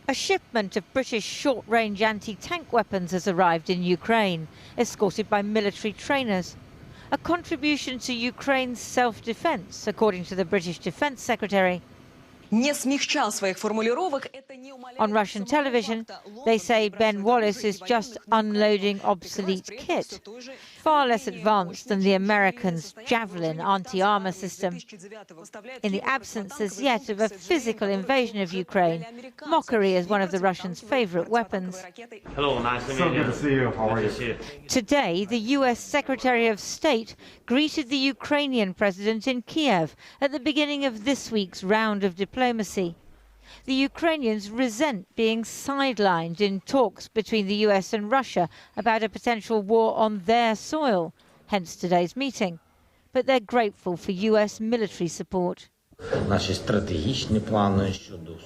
A shipment of British short-range anti-tank weapons has arrived in Ukraine, escorted by military trainers. A contribution to Ukraine's self-defense, according to the British Defense Secretary. On Russian television, they say Ben Wallace is just unloading obsolete kit, far less advanced than the Americans' Javelin anti-armor system. In the absence as yet of a physical invasion of Ukraine, mockery is one of the Russians' favorite weapons. Hello, nice to meet you. So good to see you. How are you? Today, the US Secretary of State greeted the Ukrainian president in Kiev at the beginning of this week's round of diplomacy. The Ukrainians resent being sidelined in talks between the US and Russia about a potential war on their soil, hence today's meeting. But they're grateful for US military support.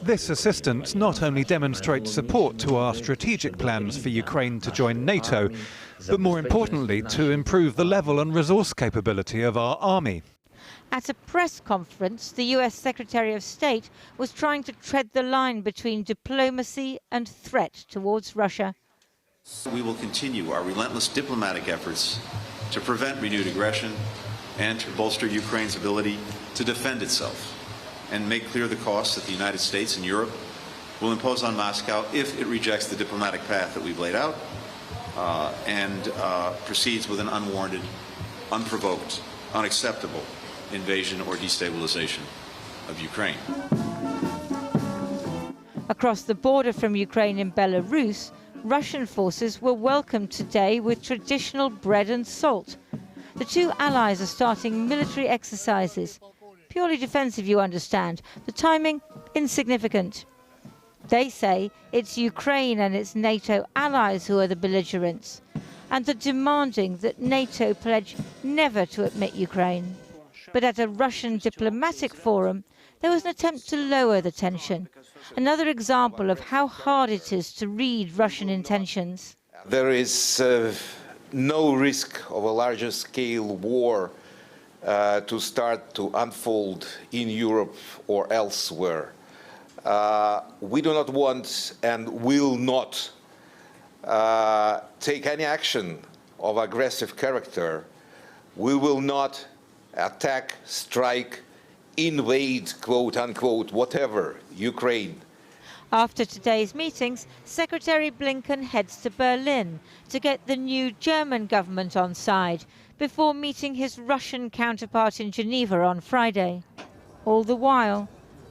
This assistance not only demonstrates support to our strategic plans for Ukraine to join NATO, but more importantly to improve the level and resource capability of our army. At a press conference, the US Secretary of State was trying to tread the line between diplomacy and threat towards Russia. We will continue our relentless diplomatic efforts to prevent renewed aggression and to bolster Ukraine's ability to defend itself and make clear the costs that the United States and Europe will impose on Moscow if it rejects the diplomatic path that we've laid out and proceeds with an unwarranted, unprovoked, unacceptable invasion or destabilization of Ukraine. Across the border from Ukraine and Belarus, Russian forces were welcomed today with traditional bread and salt. The two allies are starting military exercises. Purely defensive, you understand. The timing, insignificant. They say it's Ukraine and its NATO allies who are the belligerents, and are demanding that NATO pledge never to admit Ukraine. But at a Russian diplomatic forum, there was an attempt to lower the tension. Another example of how hard it is to read Russian intentions. There is no risk of a larger scale war to start to unfold in Europe or elsewhere. We do not want and will not take any action of aggressive character. We will not attack, strike, invade, quote unquote, whatever, Ukraine. After today's meetings, Secretary Blinken heads to Berlin to get the new German government on side before meeting his Russian counterpart in Geneva on Friday. All the while,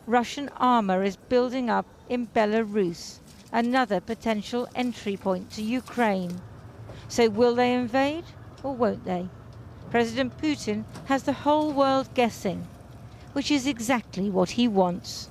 Russian armor is building up in Belarus, another potential entry point to Ukraine. So will they invade or won't they? President Putin has the whole world guessing, which is exactly what he wants.